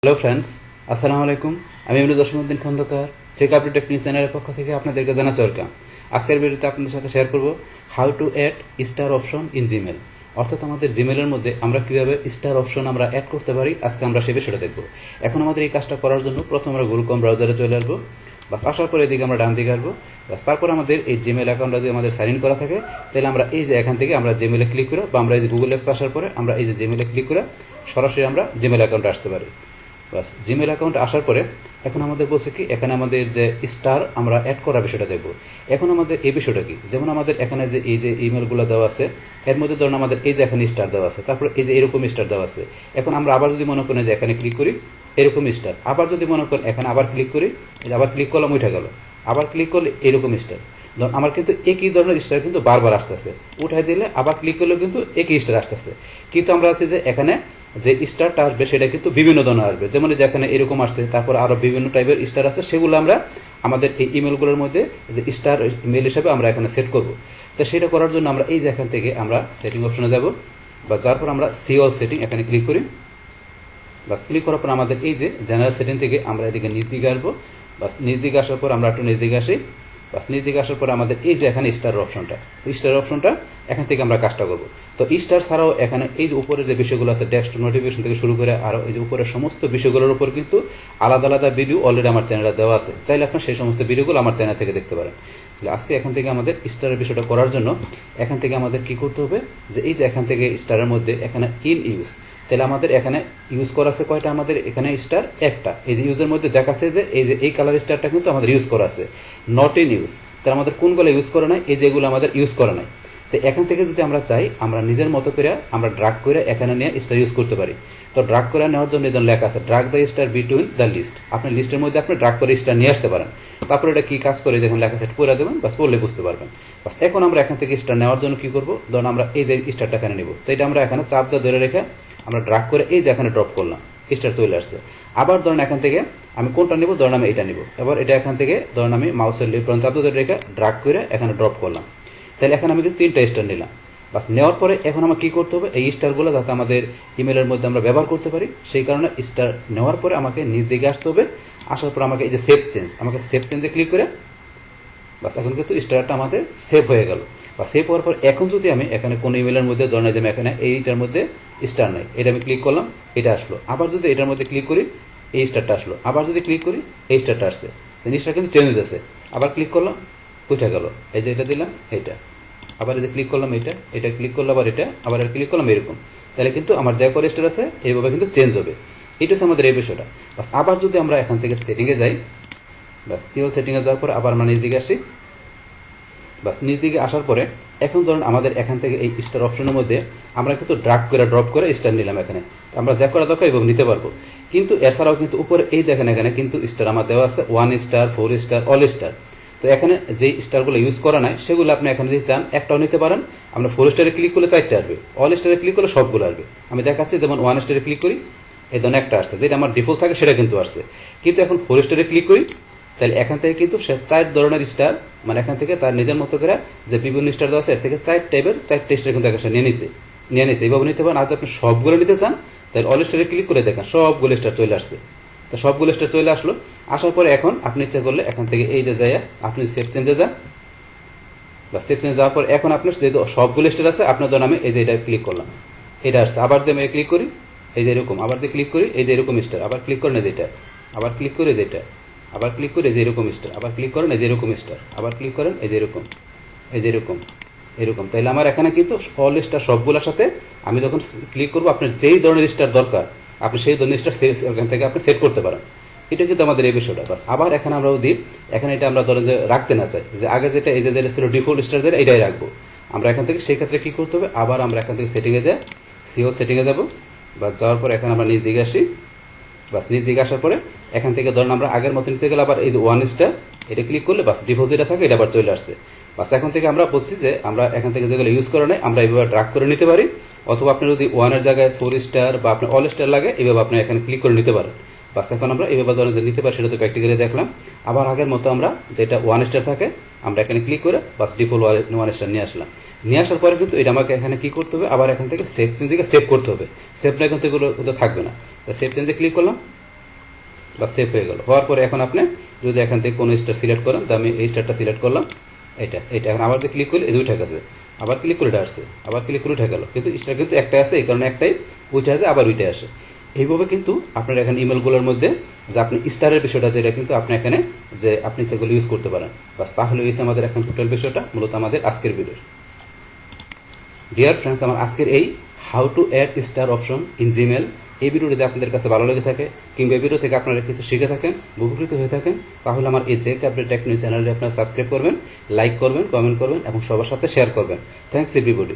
Hello friends, আসসালামু আলাইকুম। আমি Imruz Jasimuddin Khandakar check update technique চ্যানেলের পক্ষ থেকে আপনাদেরকে জানাচ্ছি ওয়েলকাম। আজকের ভিডিওতে আপনাদের সাথে শেয়ার করব how to add star option in Gmail. অর্থাৎ আমাদের জিমেলের মধ্যে আমরা কীভাবে স্টার অপশন আমরা অ্যাড করতে পারি, আজকে আমরা সে বিষয়টা দেখব। এখন আমাদের এই কাজটা করার জন্য প্রথমে আমরা গুগল ক্রোম ব্রাউজারে চলে আসবো। বাস আসার পরে এদিকে আমরা ডান দিকে আসবো। বাস তারপর আমাদের এই জিমেল অ্যাকাউন্টটা যদি আমাদের সাইন ইন করা থাকে, তাহলে আমরা এই যে এখান থেকে আমরা জিমেলে ক্লিক করে বা আমরা এই যে গুগল অ্যাপস আসার পরে আমরা এই যে জিমেলে ক্লিক করে সরাসরি আমরা জিমেল অ্যাকাউন্টে আসতে পারি। বাস জিমেল অ্যাকাউন্ট আসার পরে এখন আমাদের বলছে কি, এখানে আমাদের যে স্টার আমরা অ্যাড করার বিষয়টা দেখব। এখন আমাদের এই বিষয়টা কি, যেমন আমাদের এখানে যে এই যে ইমেলগুলো দেওয়া আছে, এর মধ্যে ধরুন আমাদের এই যে এখানে স্টার দেওয়া আছে, তারপরে এই যে এরকম স্টার দেওয়া আছে। এখন আমরা আবার যদি মনে করেন যে এখানে ক্লিক করি, এরকম স্টার, আবার যদি মনে করেন এখানে আবার ক্লিক করি, আবার ক্লিক করলাম উঠে গেল, আবার ক্লিক করলে এরকম স্টার। ধরুন আমার কিন্তু একই ধরনের স্টার কিন্তু বারবার আসতেছে, উঠাই দিলে আবার ক্লিক করলেও কিন্তু একই স্টার আসতেছে। কিন্তু আমরা আছি যে এখানে যে স্টারটা আসবে সেটা কিন্তু বিভিন্ন ধরনের আসবে, যেমন যেখানে এরকম আসছে, তারপর আরো বিভিন্ন টাইপের স্টার আছে, সেগুলো আমরা আমাদের এই ইমেলগুলোর মধ্যে যে স্টার মেল হিসাবে আমরা এখানে সেট করব। তো সেটা করার জন্য আমরা এই যে এখান থেকে আমরা সেটিং অপশনে যাব, বা যার পর আমরা সি অল সেটিং এখানে ক্লিক করি। বাস ক্লিক করার পর আমাদের এই যে জেনারেল সেটিং থেকে আমরা এদিকে নিচ দিকে আসবো। বাস নিচ দিকে আসার পর আমরা একটু নিচ দিকে আসি। বাস নিচ দিকে আসার পর আমাদের এই যে এখানে স্টার অপশনটা, তো স্টার অপশনটা এখান থেকে আমরা কাজটা করব। তো স্টার ছাড়াও এখানে এই যে উপরে যে বিষয়গুলো আছে, ডেস্কটপ নোটিফিকেশন থেকে শুরু করে আরও এই যে উপরে সমস্ত বিষয়গুলোর উপর কিন্তু আলাদা আলাদা ভিডিও অলরেডি আমার চ্যানেলে দেওয়া আছে, চাইলে আপনার সেই সমস্ত ভিডিওগুলো আমার চ্যানেল থেকে দেখতে পারেন। তাহলে আজকে এখান থেকে আমাদের স্টারের বিষয়টা করার জন্য এখান থেকে আমাদের কি করতে হবে, যে এই যে এখান থেকে স্টারের মধ্যে এখানে ইন ইউজ, তাহলে আমাদের এখানে ইউজ করা আছে কয়টা, আমাদের এখানে স্টার একটা। এই যে ইউজের মধ্যে দেখাচ্ছে যে এই যে এই কালার স্টারটা কিন্তু আমাদের ইউজ করা আছে, নট ইন ইউজ। তাহলে আমাদের কোনগুলো ইউজ করা নাই, এই যে এগুলো আমাদের ইউজ করা নাই। তো এখান থেকে যদি আমরা চাই, আমরা নিজের মতো করে আমরা ড্রাগ করে এখানে নিয়ে স্টার ইউজ করতে পারি। তো ড্রাগ করে নেওয়ার জন্য এখানে লেখা আছে drag the star between the list. আপনি লিস্টের মধ্যে আপনি ড্রাগ করে স্টার নিয়ে আসতে পারেন। তারপরে এটা কি কাজ করে, যখন লেখা সেট করে দেবেন, বাস পড়লে বুঝতে পারবেন। বাস এখন আমরা এখান থেকে স্টার নেওয়ার জন্য কি করবো, ধরুন আমরা এই যে স্টারটা এখানে নিব। তো এটা আমরা এখানে চাপ দিয়ে ধরে রেখে আমরা ড্রাগ করে এই যে এখানে ড্রপ করলাম, স্টার চলে আসছে। আবার ধরেন এখান থেকে আমি কোনটা নিব, ধরেন আমি এটা নিব। এবার এটা এখান থেকে ধরেন আমি মাউসের লেফট বাটন চাপ ধরে রেখে ড্রাগ করে এখানে ড্রপ করলাম। তাহলে এখানে আমি কিন্তু 3টা স্টার নিলাম। বাস নেওয়ার পরে এখন আমার কি করতে হবে, এই স্টারগুলো যাতে আমাদের ইমেলের মধ্যে আমরা ব্যবহার করতে পারি, সেই কারণে স্টার নেওয়ার পরে আমাকে নিচ দিকে আসতে হবে। আসার পর আমাকে এই যে সেভ চেঞ্জ, আমাকে সেভ চেঞ্জে ক্লিক করে বাস এখন কিন্তু স্টারটা আমাদের সেভ হয়ে গেল। বা সেভ হওয়ার পর এখন যদি আমি এখানে কোনো ইমেলের মধ্যে ধরেন যে আমি এখানে এইটার মধ্যে স্টার নাই, এটা আমি ক্লিক করলাম, এটা আসলো। আবার যদি এটার মধ্যে ক্লিক করি, এই স্টারটা আসলো। আবার যদি ক্লিক করি, এই স্টারটা আসছে। জিনিসটা কিন্তু চেঞ্জ আছে। আবার ক্লিক করলাম, উঠে গেল। এই যে এটা দিলাম, এইটা আবার এই যে ক্লিক করলাম, এটা ক্লিক করলাম, আবার এটা আবার ক্লিক করলাম, এরকম। তাহলে কিন্তু আমার যা করে স্টার আছে এইভাবে কিন্তু চেঞ্জ হবে। এটা হচ্ছে আমাদের এই বিষয়টা। বাস আবার যদি আমরা এখান থেকে সেটিংয়ে যাই, বাস সিএল সেটিংয়ে যাওয়ার পর আবার আমরা নিচ দিকে আসি। বাস নিচ দিকে আসার পরে এখন ধরুন আমাদের এখান থেকে এই স্টার অপশনের মধ্যে আমরা কিন্তু ড্রাগ করে ড্রপ করে স্টার নিলাম। এখানে আমরা যা করা দরকার এইভাবে নিতে পারবো। কিন্তু এছাড়াও কিন্তু উপরে এই দেখেন এখানে কিন্তু স্টার আমার দেওয়া আছে 1 স্টার, 4 স্টার, অল স্টার। তো এখানে যেই স্টারগুলো ইউজ করা নাই সেগুলো আপনি এখানে যদি চান একটাও নিতে পারেন। আমরা 4 স্টারে ক্লিক করলে 4টা আসবে, অল স্টারে ক্লিক করলে সবগুলো আসবে। আমি দেখাচ্ছি, যেমন 1 স্টারে ক্লিক করি, এই ধরনের একটা আসছে, যেটা আমার ডিফল্ট থাকে সেটা কিন্তু আসছে। কিন্তু এখন 4 স্টারে ক্লিক করি, তাহলে এখান থেকে কিন্তু সে 4 ধরনের স্টার, মানে এখান থেকে তার নিজের মতো করে যে বিভিন্ন স্টার দেওয়া আছে এর থেকে 4 টাইপের 4টে স্টার কিন্তু এখানে নিয়ে নিছে। এইভাবে নিতে পারেন। আর যদি আপনি সবগুলো নিতে চান, তাহলে অল স্টারে ক্লিক করে দেখেন সবগুলো স্টার চলে আসছে। তো সবগুলো স্টার চলে আসলো। আসার পরে এখন আপনি ইচ্ছা করলে এখান থেকে এই যে যাইয়া আপনি সেভ চেঞ্জে যান। বা সেভ চেঞ্জ যাওয়ার পর এখন আপনার যেহেতু সবগুলো স্টার আছে, আপনার ধরুন আমি এই যে এটা ক্লিক করলাম, এটা আসছে। আবার দিয়ে আমি ক্লিক করি, এই যে এরকম। আবার দিয়ে ক্লিক করি, এই যে এরকম স্টার। আবার ক্লিক করেন এই যেটা, আবার ক্লিক করে যেটা, আবার ক্লিক করে এই যে এরকম স্টার, আবার ক্লিক করেন এই যে এরকম স্টার, আবার ক্লিক করেন এই যে এরকম, এই যে এরকম, এরকম। তাইলে আমার এখানে কিন্তু অল স্টার সবগুলোর সাথে আমি যখন ক্লিক করবো, আপনার যেই ধরনের স্টার দরকার আপনি সেই ধরনের স্টার এখান থেকে আপনি সেট করতে পারেন। এটা কিন্তু আমাদের এই বিষয়টা। বাস আবার এখানে আমরা যদি এখানে এটা আমরা ধরেন যে রাখতে না চাই, যে আগে যেটা এই যে যেটা ছিল ডিফল্ট স্টার, যেটা এটাই রাখবো আমরা এখান থেকে, সেই ক্ষেত্রে কি করতে হবে, আবার আমরা এখান থেকে সেটিংয়ে যাই, সিওল সেটিংয়ে যাবো। বা যাওয়ার পর এখানে আমরা নিচ দিকে আসি। বাস নিচ দিকে আসার পরে এখান থেকে ধরেন আমরা আগের মতো নিতে গেলে আবার এই যে 1 স্টার, এটা ক্লিক করলে বাস ডিফল্ট যেটা থাকে এটা আবার চলে আসছে। বাস এখন থেকে আমরা বলছি যে আমরা এখান থেকে যেগুলো ইউজ করে নেই আমরা এইভাবে ড্রাগ করে নিতে পারি, অথবা আপনি যদি 1 এর জায়গায় 4 স্টার বা আপনি অল স্টার লাগে, এইভাবে আপনি এখানে ক্লিক করে নিতে পারেন। বাস এখন আমরা এইভাবে ধরেন যে নিতে পারি, সেটা তো প্র্যাকটিক্যালি দেখলাম। আবার আগের মতো আমরা যেটা 1 স্টার থাকে আমরা এখানে ক্লিক করে বাস ডিফল্ট 1 স্টার নিয়ে আসলাম। নিয়ে আসার পরে কিন্তু এটা আমাকে এখানে কি করতে হবে, আবার এখান থেকে সেভ চেঞ্জে সেভ করতে হবে। সেভ না কিন্তু এগুলো কিন্তু থাকবে না। সেভ চেঞ্জে ক্লিক করলাম, বা সেভ হয়ে গেল। হওয়ার পরে এখন আপনি যদি এখান থেকে কোনো স্টার সিলেক্ট করেন, তো আমি এই স্টারটা সিলেক্ট করলাম, এটা এখন আবার ক্লিক করলে এই দুইটা আছে, আবার ক্লিক করে এটা আসছে, আবার ক্লিক করে উঠে গেল, কিন্তু স্টার কিন্তু একটাই আছে, এই কারণে একটাই উঠে আসে, আবার উঠে আসে। এইভাবে কিন্তু আপনার এখানে ইমেলগুলোর মধ্যে যে আপনি স্টারের বিষয়টা, যেটা কিন্তু আপনি এখানে যে আপনি সেগুলো ইউজ করতে পারেন। বাস, তাহলে হয়েছে আমাদের এখন টোটাল বিষয়টা, মূলত আমাদের আজকের ভিডিও। ডিয়ার ফ্রেন্ডস, আমার আজকের এই how to add star option in Gmail এই ভিডিওটি যদি আপনাদের কাছে ভালো লেগে থাকে, কিংবা এই ভিডিও থেকে আপনারা কিছু শিখে থাকেন, উপকৃত হয়ে থাকেন, তাহলে আমার এই চেক আপডেট টেক নিউজ চ্যানেলটি আপনারা সাবস্ক্রাইব করবেন, লাইক করবেন, কমেন্ট করবেন এবং সবার সাথে শেয়ার করবেন। Thanks everybody.